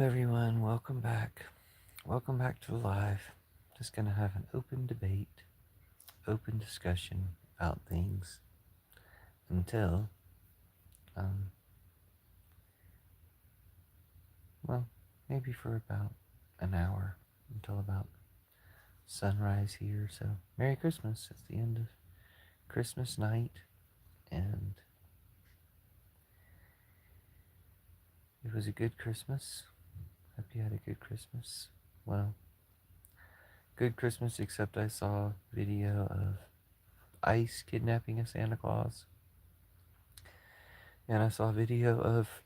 Everyone, welcome back. Welcome back to Live. Just gonna have an open debate, open discussion about things until, um, well, maybe for about an hour until about sunrise here. So, Merry Christmas. It's the end of Christmas night, and it was a good Christmas. Hope you had a good Christmas. Well, good Christmas, except I saw video of ICE kidnapping a Santa Claus, and I saw video of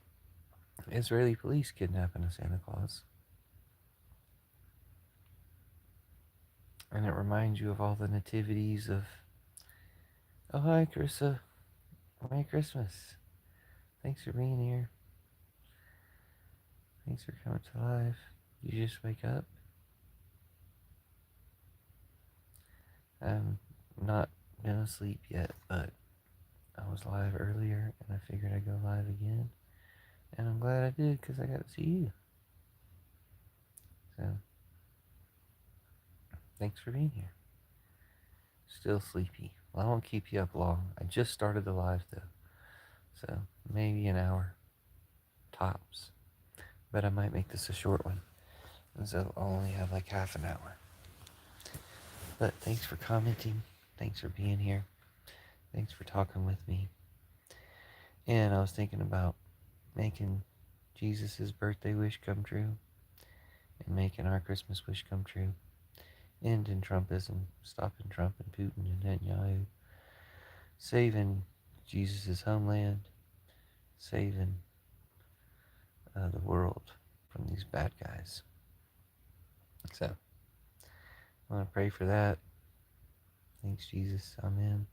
Israeli police kidnapping a Santa Claus. And it reminds you of all the nativities of, oh, hi, Carissa. Merry Christmas. Thanks for being here. Thanks for coming to live. Did you just wake up? I'm not been asleep yet, but I was live earlier and I figured I'd go live again. And I'm glad I did because I got to see you. So, thanks for being here. Still sleepy. Well, I won't keep you up long. I just started the live though. So, maybe an hour tops. But I might make this a short one. And so I'll only have like half an hour. But thanks for commenting. Thanks for being here. Thanks for talking with me. And I was thinking about making Jesus' birthday wish come true and making our Christmas wish come true. Ending Trumpism, stopping Trump and Putin and Netanyahu, saving Jesus' homeland, saving the world from these bad guys. So, I want to pray for that. Thanks, Jesus. Amen.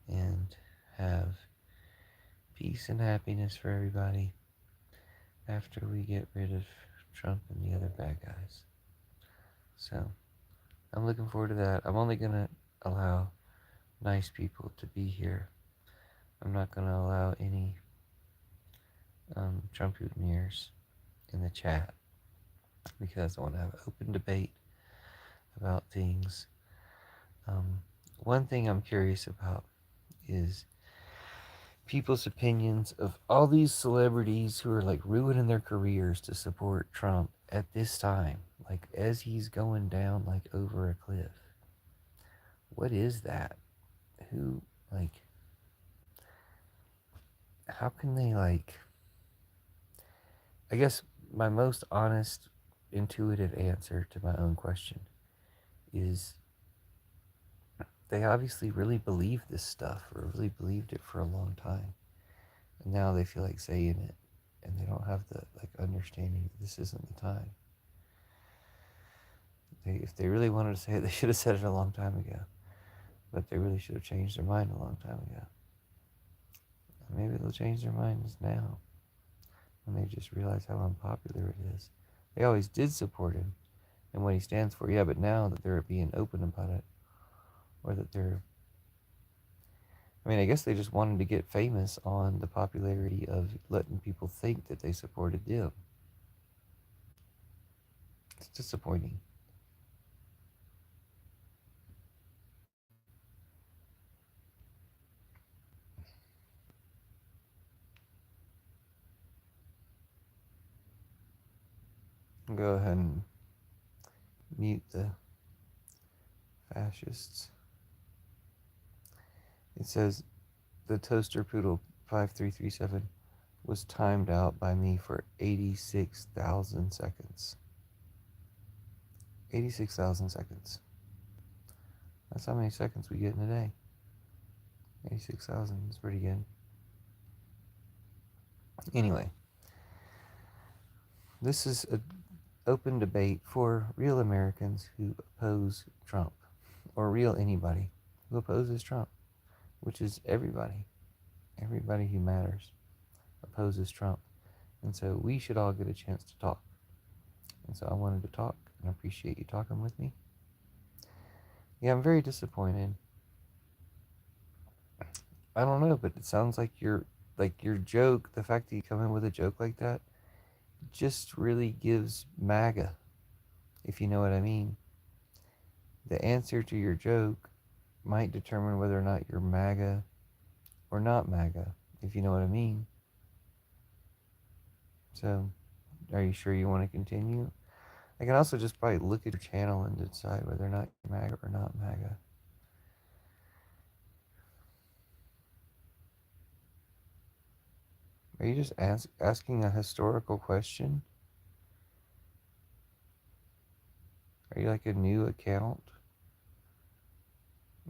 And have peace and happiness for everybody after we get rid of Trump and the other bad guys. So, I'm looking forward to that. I'm only going to allow nice people to be here. I'm not going to allow any Trump mutineers in the chat because I want to have an open debate about things. One thing I'm curious about is people's opinions of all these celebrities who are like ruining their careers to support Trump at this time, like as he's going down like over a cliff. What is that? Who, like, how can they, like, I guess my most honest, intuitive answer to my own question is they obviously really believe this stuff or really believed it for a long time. And now they feel like saying it and they don't have the like understanding that this isn't the time. If they really wanted to say it, they should have said it a long time ago. But they really should have changed their mind a long time ago. And maybe they'll change their minds now when they just realize how unpopular it is. They always did support him and what he stands for, yeah, but now that they're being open about it, or that they're, I mean, I guess they just wanted to get famous on the popularity of letting people think that they supported them. It's disappointing. I'll go ahead and mute the fascists. It says the Toaster Poodle 5337 was timed out by me for 86,000 seconds. 86,000 seconds. That's how many seconds we get in a day. 86,000 is pretty good. Anyway, this is an open debate for real Americans who oppose Trump, or real anybody who opposes Trump, which is everybody. Everybody who matters opposes Trump. And so we should all get a chance to talk. And so I wanted to talk and I appreciate you talking with me. Yeah, I'm very disappointed. I don't know, but it sounds like your joke, the fact that you come in with a joke like that, just really gives maga, if you know what I mean. The answer to your joke might determine whether or not you're maga or not maga, if you know what I mean. So, are you sure you want to continue? I can also just probably look at your channel and decide whether or not you're maga or not maga. Are you just asking a historical question? Are you like a new account?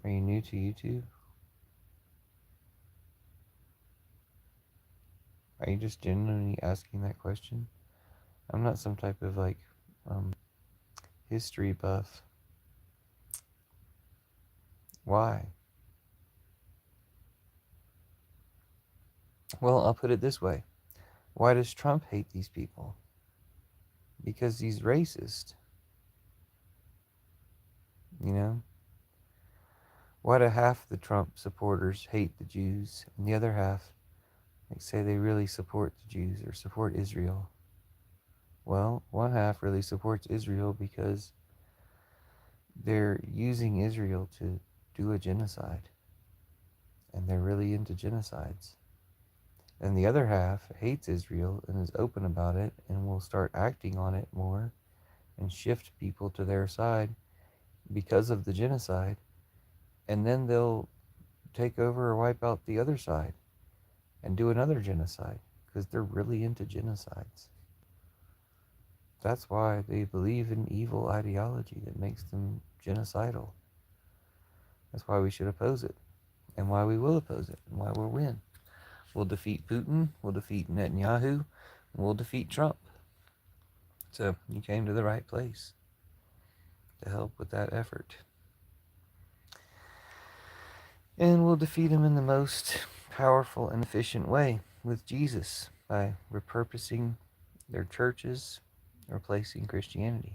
Are you new to YouTube? Are you just genuinely asking that question? I'm not some type of like um, history buff. Why? Well, I'll put it this way. Why does Trump hate these people? Because he's racist. You know? Why do half the Trump supporters hate the Jews and the other half like say they really support the Jews or support Israel? Well, one half really supports Israel because they're using Israel to do a genocide. And they're really into genocides. And the other half hates Israel and is open about it and will start acting on it more and shift people to their side because of the genocide. And then they'll take over or wipe out the other side and do another genocide because they're really into genocides. That's why they believe in evil ideology that makes them genocidal. That's why we should oppose it and why we will oppose it and why we'll win. We'll defeat Putin, we'll defeat Netanyahu, and we'll defeat Trump. So you came to the right place to help with that effort. And we'll defeat him in the most powerful and efficient way with Jesus by repurposing their churches, replacing Christianity.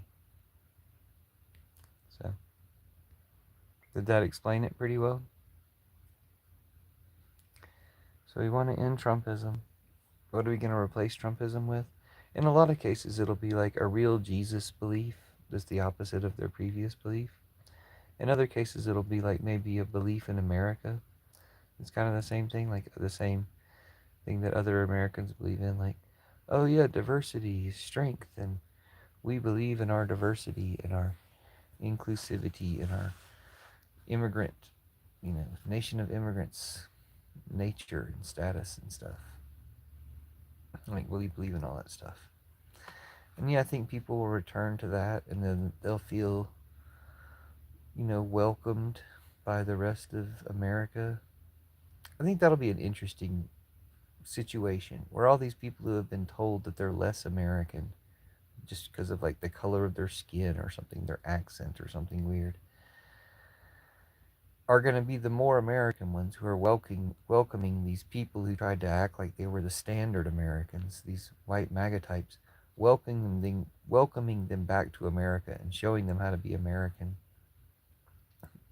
So, did that explain it pretty well? So we want to end Trumpism. What are we going to replace Trumpism with? In a lot of cases, it'll be like a real Jesus belief, just the opposite of their previous belief. In other cases, it'll be like maybe a belief in America. It's kind of the same thing, like the same thing that other Americans believe in, like, oh yeah, diversity is strength, and we believe in our diversity and our inclusivity and our immigrant, nation of immigrants, nature and status and stuff. Like, we believe in all that stuff. And yeah, I think people will return to that and then they'll feel, welcomed by the rest of America. I think that'll be an interesting situation where all these people who have been told that they're less American just because of like the color of their skin or something, their accent or something weird, are going to be the more American ones who are welcoming these people who tried to act like they were the standard Americans, these white MAGA types, welcoming them back to America and showing them how to be American.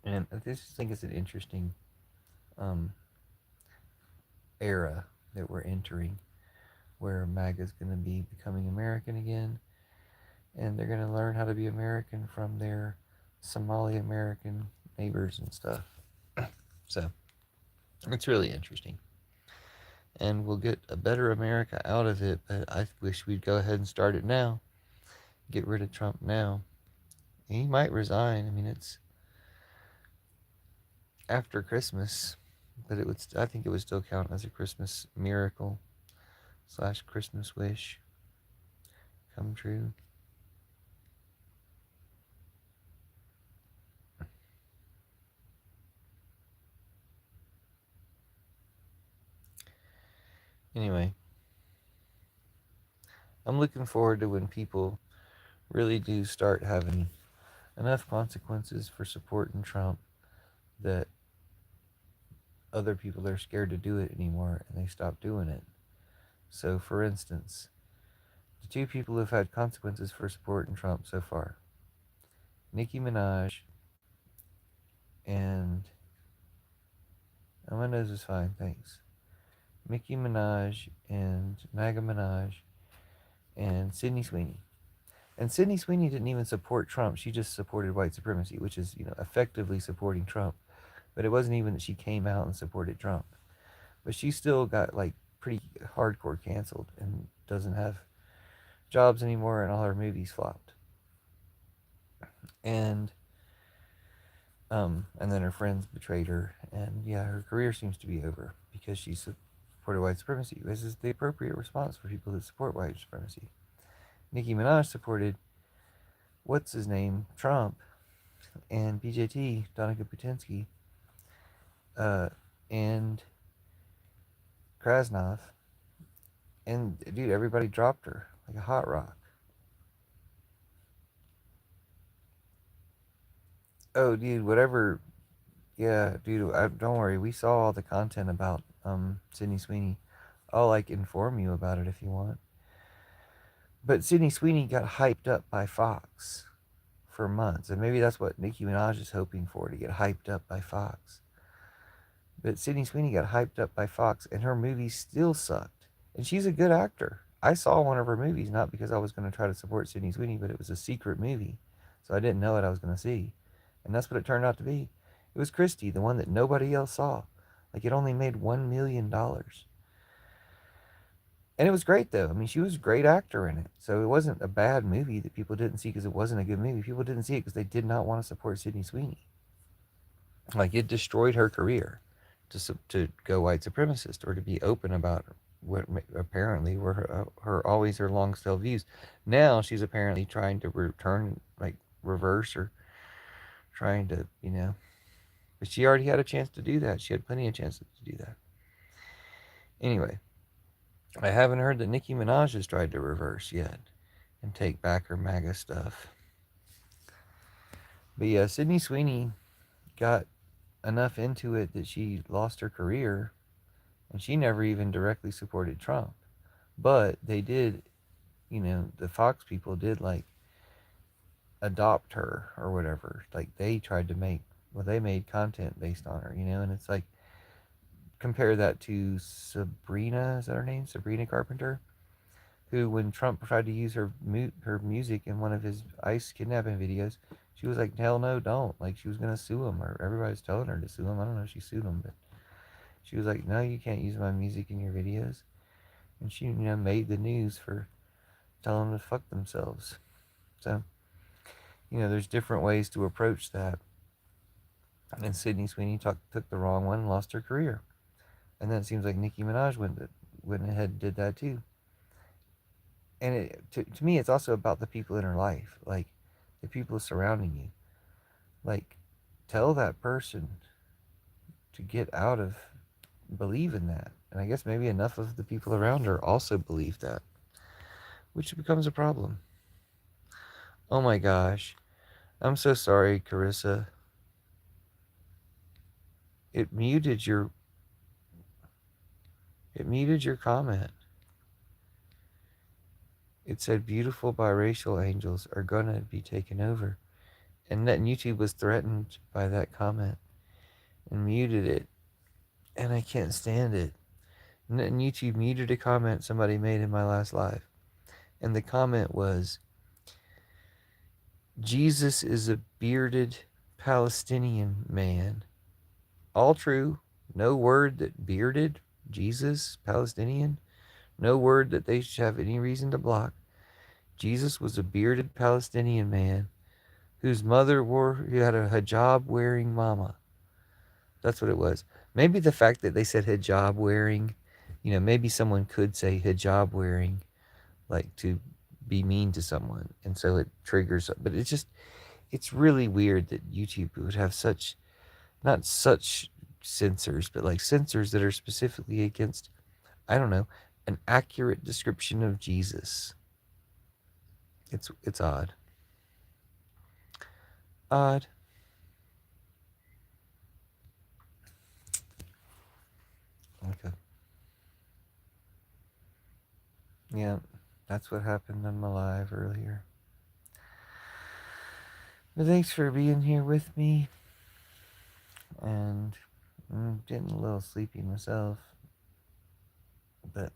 And I just think it's an interesting um, era that we're entering where MAGA is going to be becoming American again, and they're going to learn how to be American from their Somali American neighbors and stuff. So it's really interesting. And we'll get a better America out of it, but I wish we'd go ahead and start it now. Get rid of Trump now. He might resign. I mean, it's after Christmas, but I think it would still count as a Christmas miracle / Christmas wish come true. Anyway, I'm looking forward to when people really do start having enough consequences for supporting Trump that other people are scared to do it anymore and they stop doing it. So, for instance, the two people who've had consequences for supporting Trump so far, Nicki Minaj and my nose is fine, thanks. Nicki Minaj and Maga Minaj and Sydney Sweeney. And Sydney Sweeney didn't even support Trump. She just supported white supremacy, which is, effectively supporting Trump. But it wasn't even that she came out and supported Trump. But she still got like pretty hardcore canceled and doesn't have jobs anymore, and all her movies flopped. And and then her friends betrayed her, and yeah, her career seems to be over because she supported white supremacy. This is the appropriate response for people that support white supremacy. Nicki Minaj supported what's his name, Trump, and BJT, Donica Putinsky, and Krasnov, and dude, everybody dropped her like a hot rock. Oh, dude, whatever. Yeah, dude, don't worry. We saw all the content about Sydney Sweeney. I'll like inform you about it if you want. But Sydney Sweeney got hyped up by Fox for months, and maybe that's what Nicki Minaj is hoping for, to get hyped up by Fox. But Sydney Sweeney got hyped up by Fox, and her movies still sucked. And she's a good actor. I saw one of her movies, not because I was going to try to support Sydney Sweeney, but it was a secret movie, so I didn't know what I was going to see. And that's what it turned out to be. It was Christie, the one that nobody else saw. Like, it only made $1 million. And it was great, though. I mean, she was a great actor in it. So it wasn't a bad movie that people didn't see because it wasn't a good movie. People didn't see it because they did not want to support Sydney Sweeney. Like, it destroyed her career to go white supremacist or to be open about what apparently were her always her long stale views. Now she's apparently trying to return, like, reverse, or trying to, but she already had a chance to do that. She had plenty of chances to do that. Anyway, I haven't heard that Nicki Minaj has tried to reverse yet and take back her MAGA stuff. But yeah, Sydney Sweeney got enough into it that she lost her career, and she never even directly supported Trump. But they did, the Fox people did, like, adopt her or whatever. Like, they tried to they made content based on her, and it's like, compare that to Sabrina, is that her name? Sabrina Carpenter, who, when Trump tried to use her music in one of his ICE kidnapping videos, she was like, hell no, don't. Like, she was going to sue him, or everybody's telling her to sue him. I don't know if she sued him, but she was like, no, you can't use my music in your videos. And she, made the news for telling them to fuck themselves. So, there's different ways to approach that. And Sydney Sweeney took the wrong one and lost her career. And then it seems like Nicki Minaj went ahead and did that too. And to me, it's also about the people in her life, like the people surrounding you. Like, tell that person to get out of believing that. And I guess maybe enough of the people around her also believe that, which becomes a problem. Oh my gosh. I'm so sorry, Carissa. It muted your comment. It said beautiful biracial angels are gonna be taken over. And then YouTube was threatened by that comment and muted it. And I can't stand it. And YouTube muted a comment somebody made in my last live. And the comment was, Jesus is a bearded Palestinian man. All true. No word that bearded, Jesus, Palestinian. No word that they should have any reason to block. Jesus was a bearded Palestinian man whose mother had a hijab wearing mama. That's what it was. Maybe the fact that they said hijab wearing, maybe someone could say hijab wearing, like, to be mean to someone, and so it triggers. But it's really weird that YouTube would have not such censors, but like censors that are specifically against, I don't know, an accurate description of Jesus. It's odd. Odd. Okay. Yeah, that's what happened on my live earlier. But thanks for being here with me. And I'm getting a little sleepy myself. But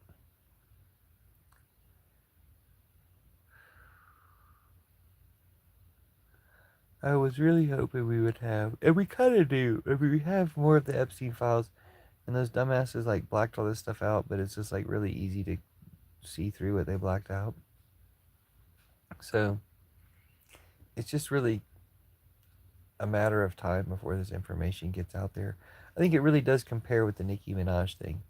I was really hoping we would have, and we kind of do. I mean, we have more of the Epstein files, and those dumbasses like blacked all this stuff out, but it's just like really easy to see through what they blacked out. So it's just really a matter of time before this information gets out there. I think it really does compare with the Nicki Minaj thing.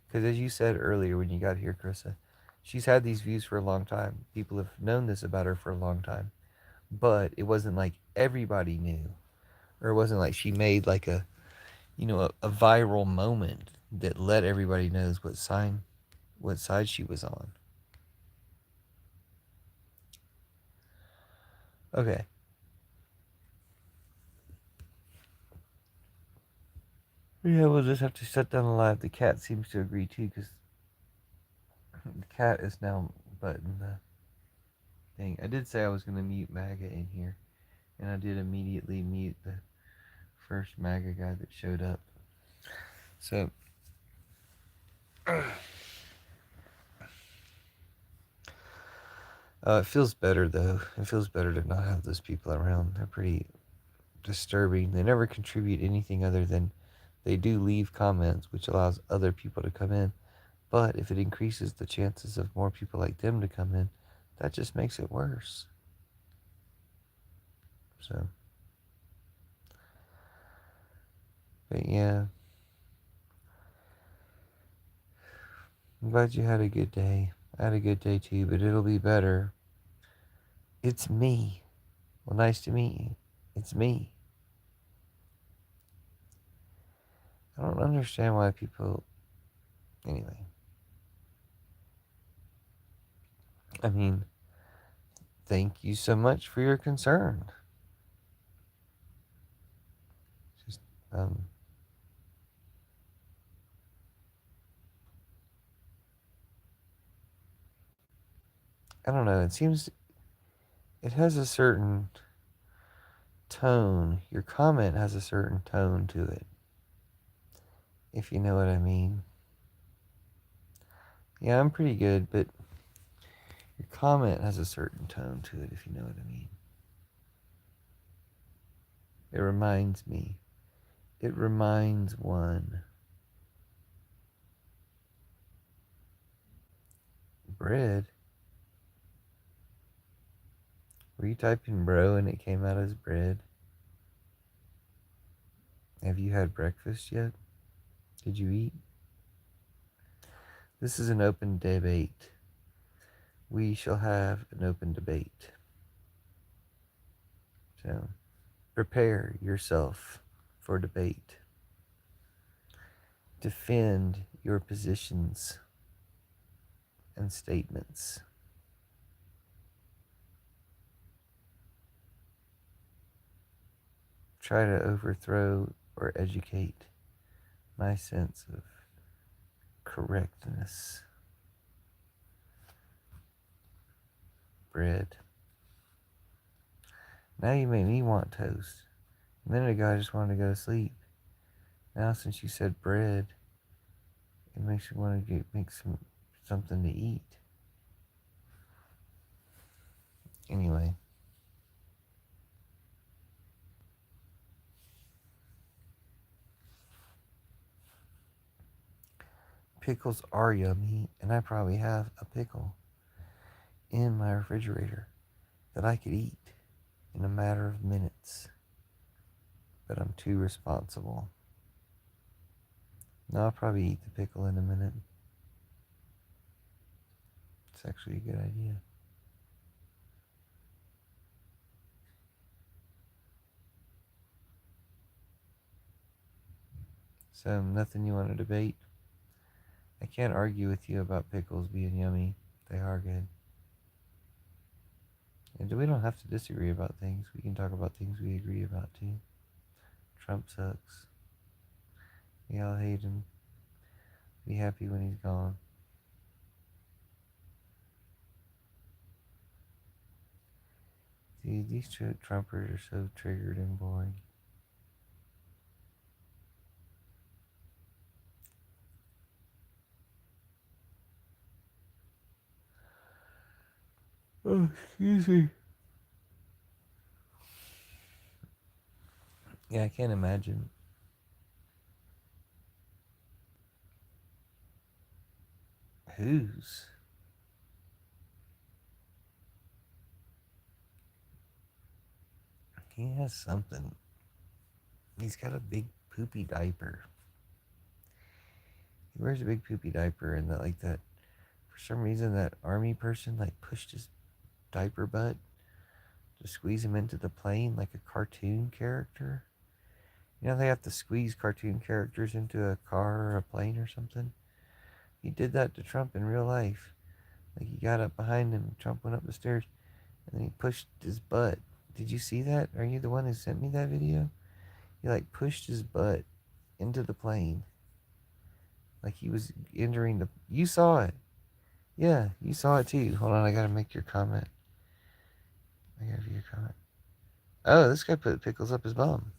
Because as you said earlier when you got here, Carissa, she's had these views for a long time. People have known this about her for a long time. But it wasn't like everybody knew. Or it wasn't like she made like a viral moment that let everybody knows what side she was on. Okay. Yeah, we'll just have to shut down the live. The cat seems to agree too, because the cat is now button the thing. I did say I was going to mute MAGA in here, and I did immediately mute the first MAGA guy that showed up. So, it feels better though. It feels better to not have those people around. They're pretty disturbing. They never contribute anything other than they do leave comments, which allows other people to come in. But if it increases the chances of more people like them to come in, that just makes it worse. So, but yeah, I'm glad you had a good day. I had a good day too, but it'll be better. It's me. Well, nice to meet you. It's me. I don't understand why people. Anyway, I mean, thank you so much for your concern. Just, I don't know. It seems it has a certain tone. Your comment has a certain tone to it, if you know what I mean. Yeah, I'm pretty good, but your comment has a certain tone to it, if you know what I mean. It reminds me. It reminds one. Bread? Were you typing bro and it came out as bread? Have you had breakfast yet? Did you eat? This is an open debate. We shall have an open debate. So, prepare yourself for debate. Defend your positions and statements. Try to overthrow or educate my sense of correctness. Bread. Now you made me want toast. A minute ago I just wanted to go to sleep. Now since you said bread, it makes me want to make something to eat. Anyway. Pickles are yummy, and I probably have a pickle in my refrigerator that I could eat in a matter of minutes. But I'm too responsible. No, I'll probably eat the pickle in a minute. It's actually a good idea. So, nothing you want to debate? I can't argue with you about pickles being yummy. They are good. And we don't have to disagree about things. We can talk about things we agree about too. Trump sucks. We all hate him. Be happy when he's gone. Dude, these Trumpers are so triggered and boring. Oh, excuse me. Yeah, I can't imagine whose. He has something. He's got a big poopy diaper. He wears a big poopy diaper, and that like that for some reason that army person like pushed his diaper butt to squeeze him into the plane like a cartoon character. You know they have to squeeze cartoon characters into a car or a plane or something. He did that to Trump in real life. Like he got up behind him, Trump went up the stairs, and then he pushed his butt. Did you see that? Are you the one who sent me that video? He like pushed his butt into the plane. Like he was entering the. You saw it. Yeah, you saw it too. Hold on, I gotta make your comment. I gotta view your comment. Oh, this guy put pickles up his bum.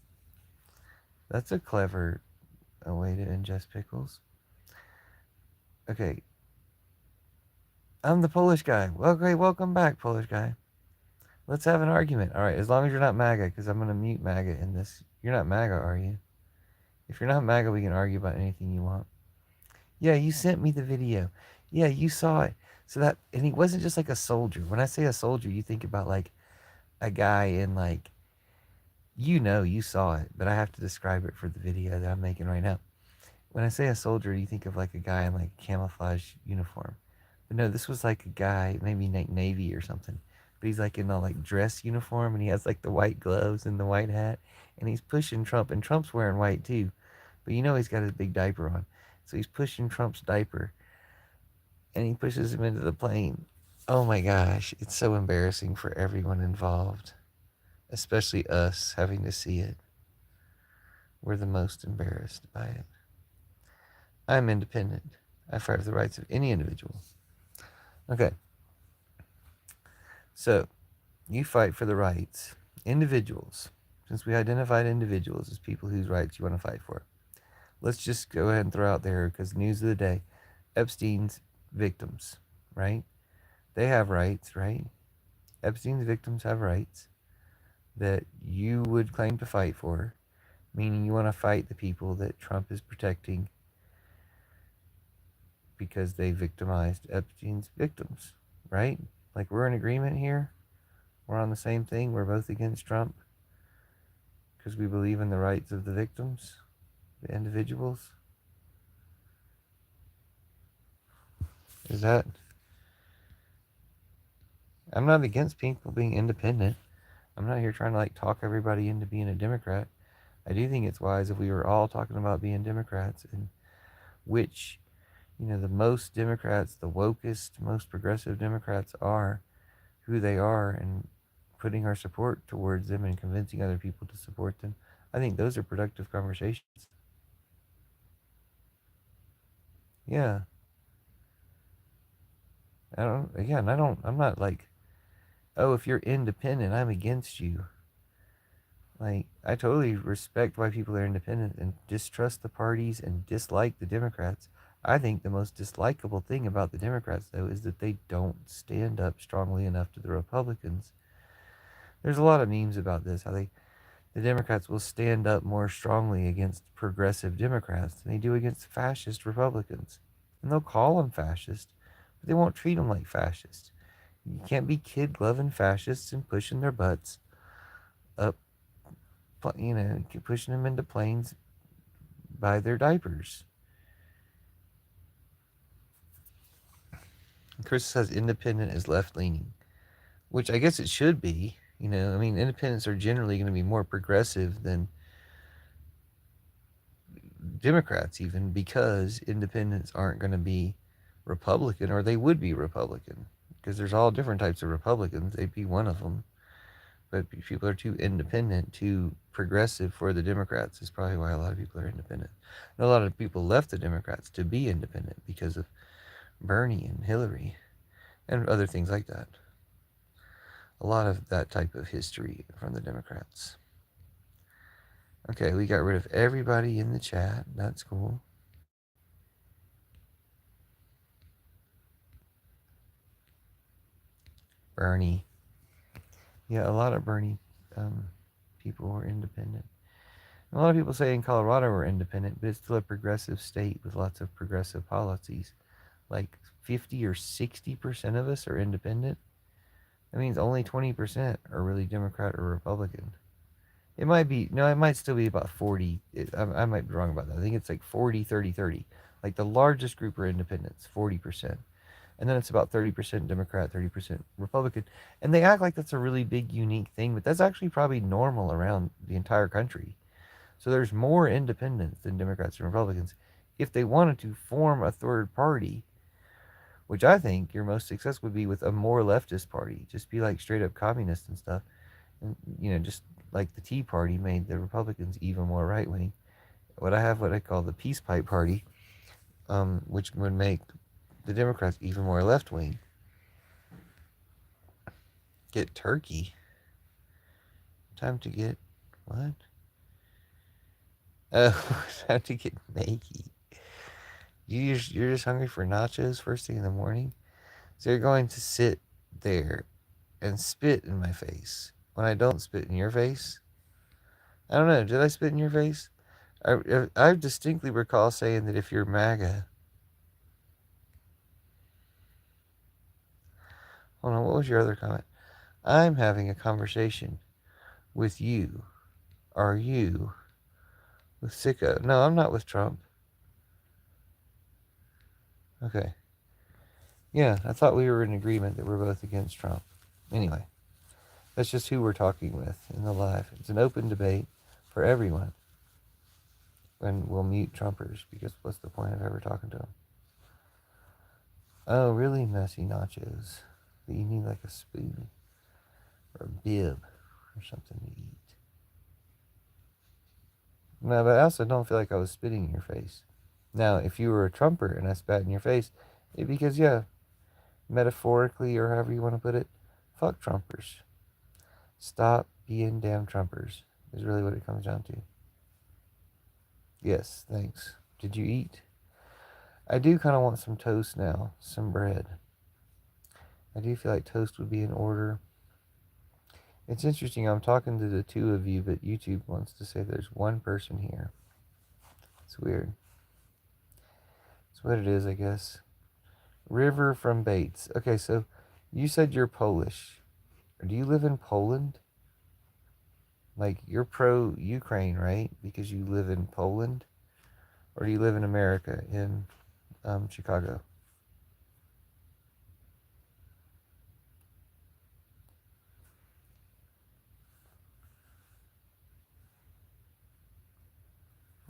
That's a clever way to ingest pickles. Okay, I'm the Polish guy. Well, great, welcome back, Polish guy. Let's have an argument. All right, as long as you're not MAGA, because I'm gonna mute MAGA in this. You're not MAGA, are you? If you're not MAGA, we can argue about anything you want. Yeah, you sent me the video. Yeah, you saw it. So that, and he wasn't just like a soldier. When I say a soldier, you think about like a guy in like, you saw it, but I have to describe it for the video that I'm making right now. When I say a soldier, you think of like a guy in like camouflage uniform. But no, this was like a guy, maybe Navy or something. But he's like in a like dress uniform and he has like the white gloves and the white hat. And he's pushing Trump, and Trump's wearing white too. But he's got his big diaper on. So he's pushing Trump's diaper and he pushes him into the plane. Oh my gosh, it's so embarrassing for everyone involved, especially us having to see it. We're the most embarrassed by it. I'm independent. I fight for the rights of any individual. Okay, so you fight for the rights. Individuals, since we identified individuals as people whose rights you want to fight for, let's just go ahead and throw out there because news of the day Epstein's victims, right? They have rights, right? Epstein's victims have rights that you would claim to fight for, meaning you want to fight the people that Trump is protecting because they victimized Epstein's victims, right? Like we're in agreement here. We're on the same thing. We're both against Trump because we believe in the rights of the victims, the individuals. Is that? I'm not against people being independent. I'm not here trying to like talk everybody into being a Democrat. I do think it's wise if we were all talking about being Democrats, and which, the most Democrats, the wokest, most progressive Democrats are who they are, and putting our support towards them and convincing other people to support them. I think those are productive conversations. Yeah. I'm not like, oh, if you're independent, I'm against you. Like, I totally respect why people are independent and distrust the parties and dislike the Democrats. I think the most dislikable thing about the Democrats, though, is that they don't stand up strongly enough to the Republicans. There's a lot of memes about this, how the Democrats will stand up more strongly against progressive Democrats than they do against fascist Republicans. And they'll call them fascist, but they won't treat them like fascists. You can't be kid loving fascists and pushing their butts up, pushing them into planes by their diapers. Chris says independent is left leaning, which I guess it should be. Independents are generally going to be more progressive than Democrats, even because independents aren't going to be Republican, or they would be Republican, because there's all different types of Republicans. They'd be one of them. But people are too independent, too progressive for the Democrats, is probably why a lot of people are independent. And a lot of people left the Democrats to be independent because of Bernie and Hillary and other things like that. A lot of that type of history from the Democrats. Okay, we got rid of everybody in the chat. That's cool. Bernie. Yeah, a lot of Bernie people were independent. A lot of people say in Colorado we're independent, but it's still a progressive state with lots of progressive policies. Like 50 or 60% of us are independent. That means only 20% are really Democrat or Republican. It might be, no, it might still be about 40. I might be wrong about that. I think it's like 40, 30, 30. Like the largest group are independents, 40%. And then it's about 30% Democrat, 30% Republican. And they act like that's a really big, unique thing, but that's actually probably normal around the entire country. So there's more independents than Democrats and Republicans. If they wanted to form a third party, which I think your most success would be with a more leftist party, just be like straight up communist and stuff. And, just like the Tea Party made the Republicans even more right wing. What I call the Peace Pipe Party, which would make the Democrats even more left wing. Get turkey. Time to get what? Oh, time to get Maggie. You're just hungry for nachos first thing in the morning. So you're going to sit there and spit in my face when I don't spit in your face. I don't know. Did I spit in your face? I distinctly recall saying that if you're MAGA. Hold on. What was your other comment? I'm having a conversation with you. Are you with Sicko? No, I'm not with Trump. Okay. Yeah, I thought we were in agreement that we're both against Trump. Anyway, that's just who we're talking with in the live. It's an open debate for everyone. And we'll mute Trumpers because what's the point of ever talking to them? Oh, really messy nachos that you need like a spoon or a bib or something to eat. No, but I also don't feel like I was spitting in your face. Now, if you were a Trumper and I spat in your face, it'd because, yeah, metaphorically or however you want to put it, fuck Trumpers. Stop being damn Trumpers is really what it comes down to. Yes, thanks. Did you eat? I do kind of want some toast now, some bread. I do feel like toast would be in order. It's interesting, I'm talking to the two of you, but YouTube wants to say there's one person here. It's weird. It's what it is, I guess. River from Bates. Okay, so you said you're Polish. Do you live in Poland? Like, you're pro-Ukraine, right? Because you live in Poland? Or do you live in America, in Chicago?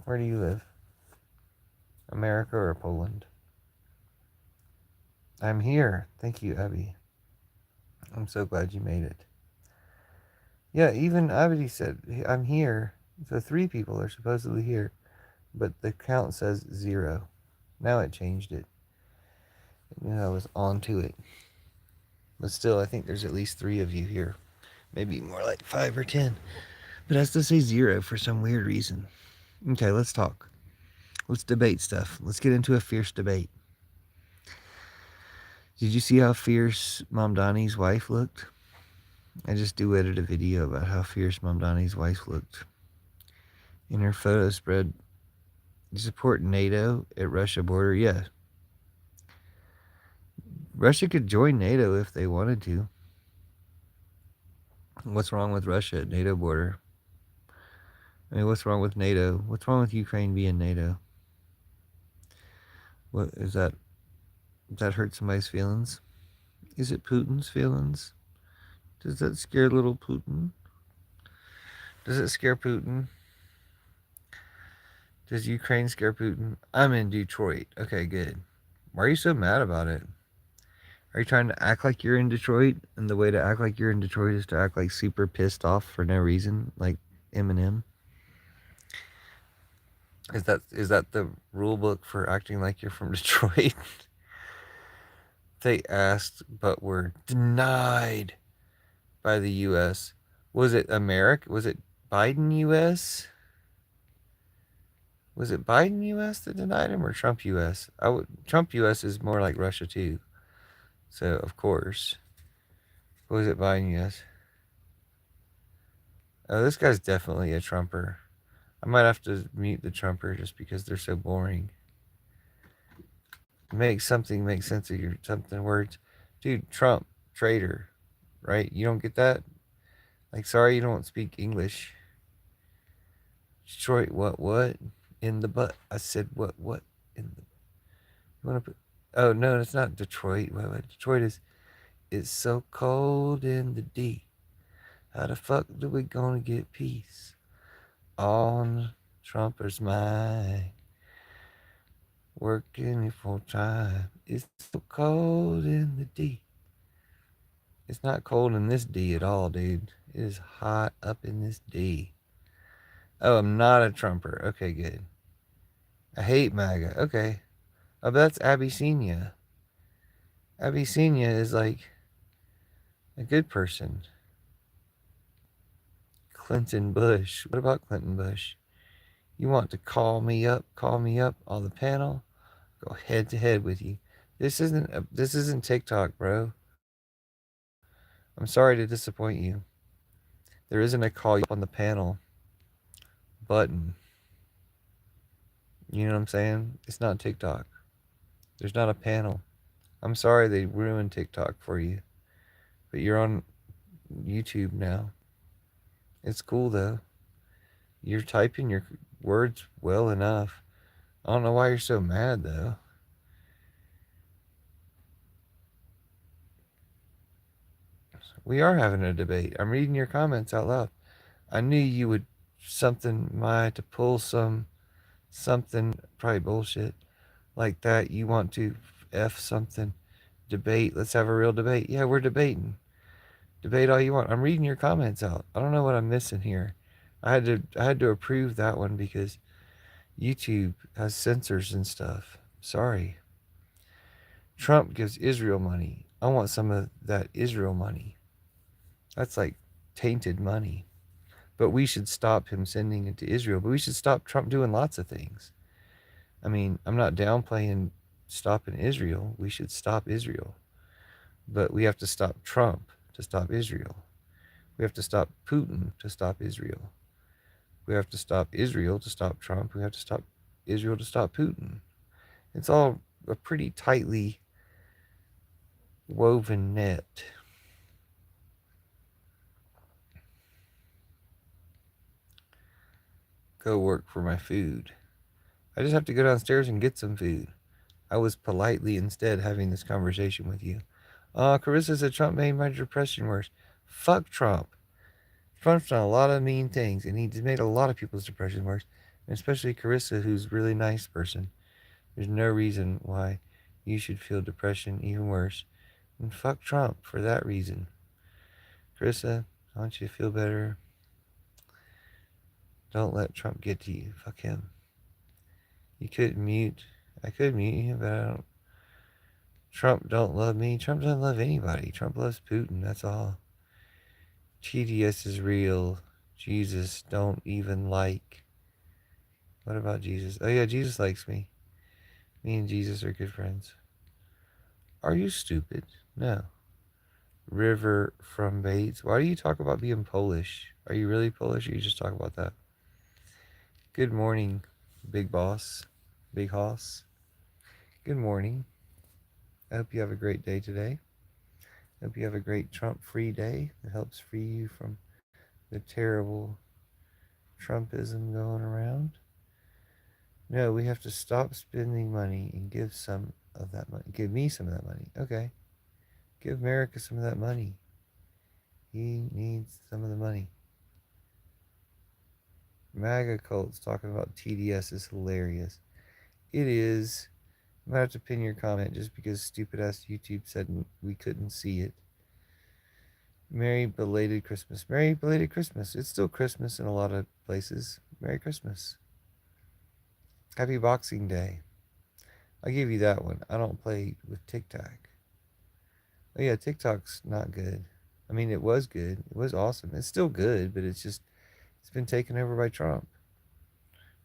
Where do you live? America or Poland? I'm here. Thank you, Abby. I'm so glad you made it. Yeah, even Abby said, I'm here. So 3 people are supposedly here, but the count says 0. Now it changed it. I knew I was on to it. But still, I think there's at least 3 of you here. Maybe more like 5 or 10. But it has to say 0 for some weird reason. Okay, let's talk. Let's debate stuff. Let's get into a fierce debate. Did you see how fierce Mamdani's wife looked? I just duetted a video about how fierce Mamdani's wife looked. In her photo spread, you support NATO at Russia border? Yeah. Russia could join NATO if they wanted to. What's wrong with Russia at NATO border? I mean, what's wrong with NATO? What's wrong with Ukraine being NATO? What is that? Does that hurt somebody's feelings? Is it Putin's feelings? Does that scare little Putin? Does it scare Putin? Does Ukraine scare Putin? I'm in Detroit. Okay, good. Why are you so mad about it? Are you trying to act like you're in Detroit? And the way to act like you're in Detroit is to act like super pissed off for no reason, like Eminem? Is that the rule book for acting like you're from Detroit? They asked but were denied by the US. Was it America? Was it Biden US? Was it Biden US that denied him or Trump US? Trump US is more like Russia too. So, of course. Was it Biden US? Oh, this guy's definitely a Trumper. I might have to mute the Trumper just because they're so boring. Make something make sense of your something words. Dude, Trump, traitor, right? You don't get that? Like, sorry you don't speak English. Detroit, what? In the butt. I said, what? In the. You want to put. Oh, no, it's not Detroit. What? Detroit is. It's so cold in the D. How the fuck do we gonna get peace on Trumper's mind? Working full time. It's so cold in the D. It's not cold in this D at all, dude. It is hot up in this D. Oh, I'm not a Trumper. Okay, good. I hate MAGA. Okay. Oh, but that's Abyssinia. Abyssinia is like a good person. Clinton Bush. What about Clinton Bush? You want to call me up on the panel? Go head to head with you. This isn't TikTok, bro. I'm sorry to disappoint you. There isn't a call you up on the panel button. You know what I'm saying? It's not TikTok. There's not a panel. I'm sorry they ruined TikTok for you, but you're on YouTube now. It's cool though. You're typing your words well enough. I don't know why you're so mad though. We are having a debate. I'm reading your comments out loud. I knew you would something my to pull something probably bullshit like that. You want to f something debate. Let's have a real debate. Yeah, we're debating. Debate all you want. I'm reading your comments out. I don't know what I'm missing here. I had to approve that one because YouTube has censors and stuff. Sorry. Trump gives Israel money. I want some of that Israel money. That's like tainted money. But we should stop him sending it to Israel. But we should stop Trump doing lots of things. I mean, I'm not downplaying stopping Israel. We should stop Israel. But we have to stop Trump to stop Israel. We have to stop Putin to stop Israel. We have to stop Israel to stop Trump. We have to stop Israel to stop Putin. It's all a pretty tightly woven net. Go work for my food. I just have to go downstairs and get some food. I was politely instead having this conversation with you. Carissa said Trump made my depression worse. Fuck Trump. Trump's done a lot of mean things, and he's made a lot of people's depression worse, and especially Carissa, who's a really nice person. There's no reason why you should feel depression even worse. And fuck Trump for that reason. Carissa, I want you to feel better. Don't let Trump get to you. Fuck him. You could mute. I could mute you, but I don't. Trump don't love me. Trump doesn't love anybody. Trump loves Putin. That's all. TDS is real. Jesus don't even like. What about Jesus? Oh yeah, Jesus likes me. Me and Jesus are good friends. Are you stupid? No. River from Bates. Why do you talk about being Polish? Are you really Polish or you just talk about that? Good morning, big boss. Big hoss. Good morning. I hope you have a great day today. I hope you have a great Trump free day that helps free you from the terrible Trumpism going around. No, we have to stop spending money and give some of that money. Give me some of that money. Okay. Give America some of that money. He needs some of the money. MAGA cults talking about TDS is hilarious. It is. I'm gonna have to pin your comment just because stupid ass YouTube said we couldn't see it. Merry belated Christmas. Merry belated Christmas. It's still Christmas in a lot of places. Merry Christmas. Happy Boxing Day. I'll give you that one. I don't play with TikTok. Oh yeah, TikTok's not good. I mean, it was good. It was awesome. It's still good, but it's been taken over by Trump.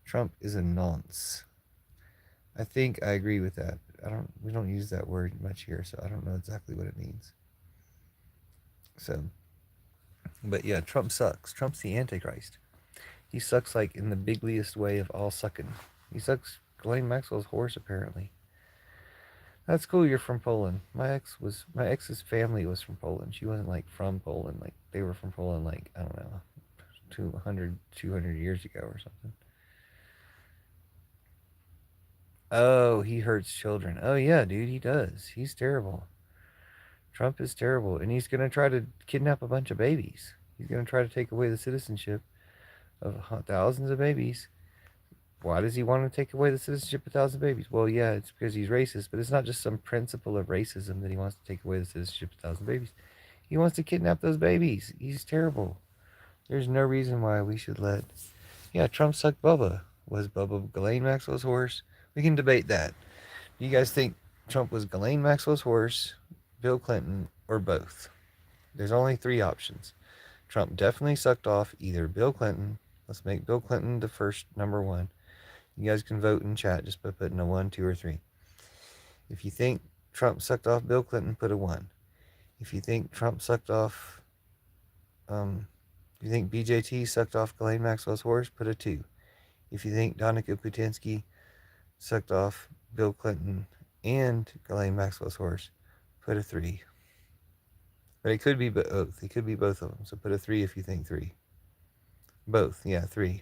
Trump is a nonce. I think I agree with that. We don't use that word much here, so I don't know exactly what it means. So, but yeah, Trump sucks. Trump's the Antichrist. He sucks like in the bigliest way of all sucking. He sucks Ghislaine Maxwell's horse apparently. That's cool. You're from Poland. My ex's family was from Poland. She wasn't like from Poland. Like they were from Poland. Like I don't know, 200 years ago or something. Oh, he hurts children. Oh yeah, dude, he does. He's terrible. Trump is terrible, and he's gonna try to kidnap a bunch of babies. He's gonna try to take away the citizenship of thousands of babies. Why does he want to take away the citizenship of thousands of babies? Well, yeah, it's because he's racist, but it's not just some principle of racism that he wants to take away the citizenship of thousands of babies. He wants to kidnap those babies. He's terrible. There's no reason why we should let. Yeah, Trump sucked Bubba. Was Bubba Ghislaine Maxwell's horse? We can debate that. Do you guys think Trump was Ghislaine Maxwell's horse, Bill Clinton, or both? There's only three options. Trump definitely sucked off either Bill Clinton. Let's make Bill Clinton the first number one. You guys can vote in chat just by putting a 1, 2, or 3. If you think Trump sucked off Bill Clinton, put a 1. If you think Trump sucked off, if you think BJT sucked off Ghislaine Maxwell's horse, put a 2. If you think Donica Putinsky sucked off Bill Clinton and Ghislaine Maxwell's horse, put a 3. But it could be both. It could be both of them. So put a 3 if you think 3. Both. Yeah, 3.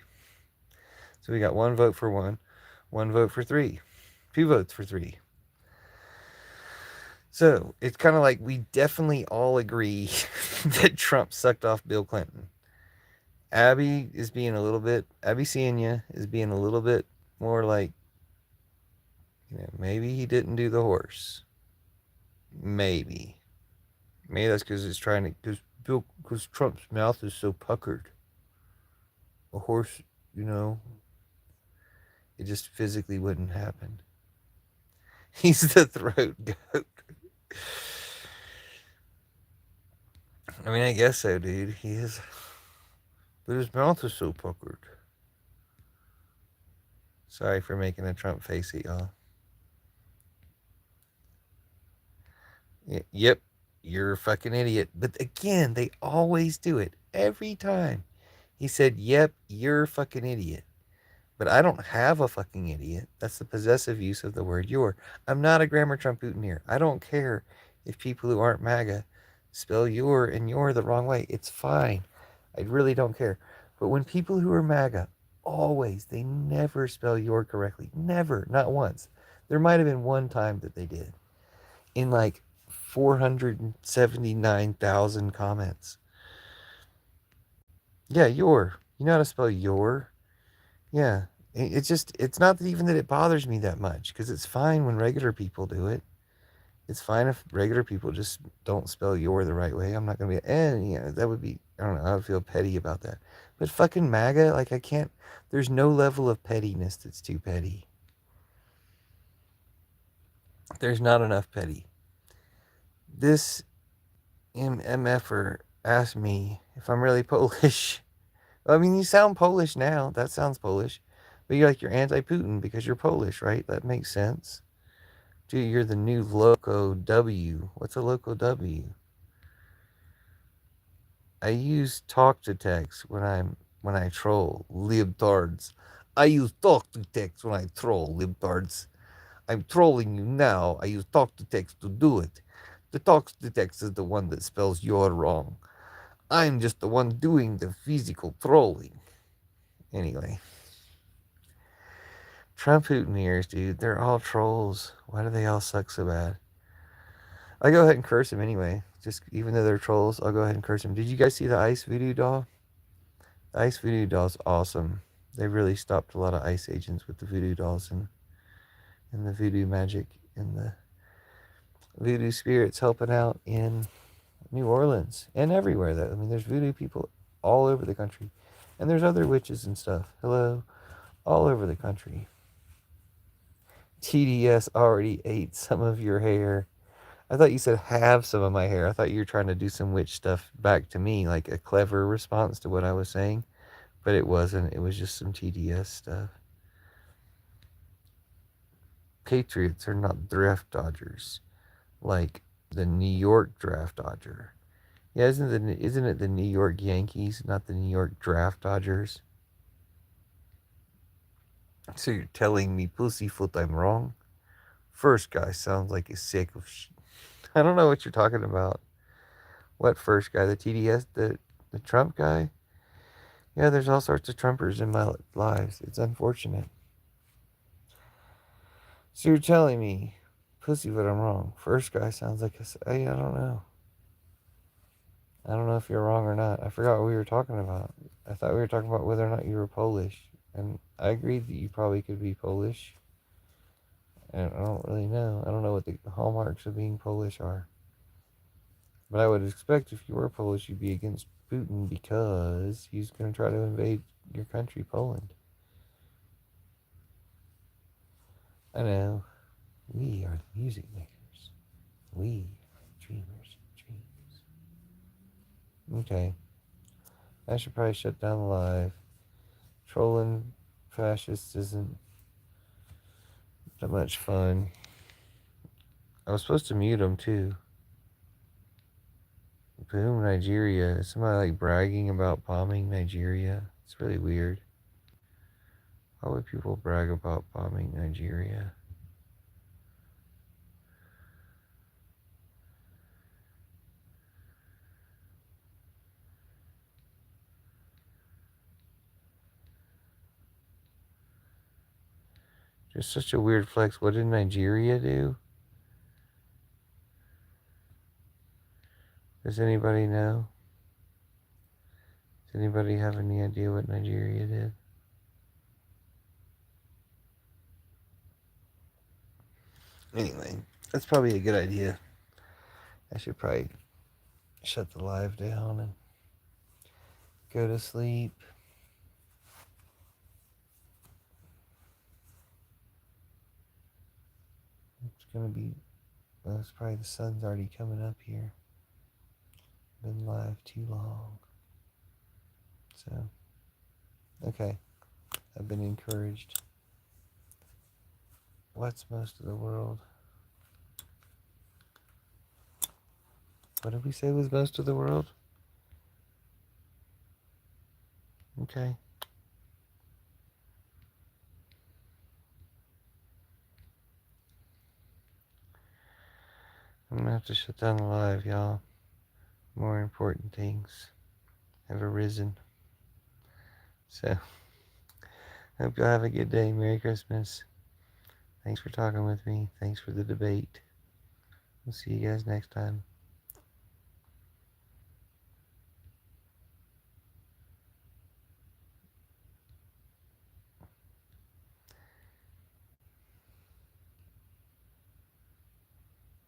So we got 1 vote for 1 vote for 3. 2 votes for 3. So it's kind of like we definitely all agree that Trump sucked off Bill Clinton. Abby is being a little bit, Abby Senior is being a little bit more like, maybe he didn't do the horse. Maybe that's because it's trying to, because Trump's mouth is so puckered. A horse, it just physically wouldn't happen. He's the throat goat. I mean, I guess so, dude. He is. But his mouth is so puckered. Sorry for making a Trump face at y'all. Yep, you're a fucking idiot. But again, they always do it. Every time. He said, yep, you're a fucking idiot. But I don't have a fucking idiot. That's the possessive use of the word you're. I'm not a grammar Trump-Putineer. I don't care if people who aren't MAGA spell your and you're the wrong way. It's fine. I really don't care. But when people who are MAGA, always, they never spell your correctly. Never. Not once. There might have been one time that they did. In like 479,000 comments. Yeah, your. You know how to spell your? Yeah. It's not even that it bothers me that much, because it's fine when regular people do it. It's fine if regular people just don't spell your the right way. I'm not going to be, that would be, I don't know, I would feel petty about that. But fucking MAGA, like I can't, there's no level of pettiness that's too petty. There's not enough petty. This MFer asked me if I'm really Polish. I mean, you sound Polish now. That sounds Polish. But you're anti-Putin because you're Polish, right? That makes sense. Dude, you're the new Loco W. What's a Loco W? I use talk to text when I troll libtards. I use talk to text when I troll libtards. I'm trolling you now. I use talk to text to do it. The talk to text is the one that spells you're wrong. I'm just the one doing the physical trolling. Anyway. Trump Putineers, dude, they're all trolls. Why do they all suck so bad? I go ahead and curse them anyway. Just even though they're trolls, I'll go ahead and curse them. Did you guys see the Ice Voodoo doll? The Ice Voodoo doll's awesome. They really stopped a lot of ICE agents with the voodoo dolls and the voodoo magic and the voodoo spirits helping out in New Orleans and everywhere, though. I mean, there's voodoo people all over the country. And there's other witches and stuff. Hello? All over the country. TDS already ate some of your hair. I thought you said have some of my hair. I thought you were trying to do some witch stuff back to me, like a clever response to what I was saying. But it wasn't. It was just some TDS stuff. Patriots are not draft dodgers, like the New York draft dodger. Yeah, isn't it the New York Yankees, not the New York draft dodgers? So you're telling me, Pussyfoot, I'm wrong? First guy sounds like he's sick of I don't know what you're talking about. What first guy? The TDS? The Trump guy? Yeah, there's all sorts of Trumpers in my lives. It's unfortunate. So you're telling me, Pussyfoot, I'm wrong. First guy sounds like I don't know. I don't know if you're wrong or not. I forgot what we were talking about. I thought we were talking about whether or not you were Polish. And I agreed that you probably could be Polish. And I don't really know. I don't know what the hallmarks of being Polish are. But I would expect if you were Polish, you'd be against Putin because he's going to try to invade your country, Poland. I know. We are the music makers. We are the dreamers of dreams. Okay. I should probably shut down the live. Trolling fascists isn't that much fun. I was supposed to mute them too. Boom, Nigeria. Is somebody like bragging about bombing Nigeria? It's really weird. Why would people brag about bombing Nigeria? Just such a weird flex. What did Nigeria do? Does anybody know? Does anybody have any idea what Nigeria did? Anyway, that's probably a good idea. I should probably shut the live down and go to sleep. It's gonna be, well, it's probably the sun's already coming up here. Been live too long. So, okay, I've been encouraged. What's most of the world? What did we say was most of the world? Okay. I'm gonna have to shut down the live, y'all. More important things have arisen. So, hope y'all have a good day. Merry Christmas. Thanks for talking with me. Thanks for the debate. We'll see you guys next time.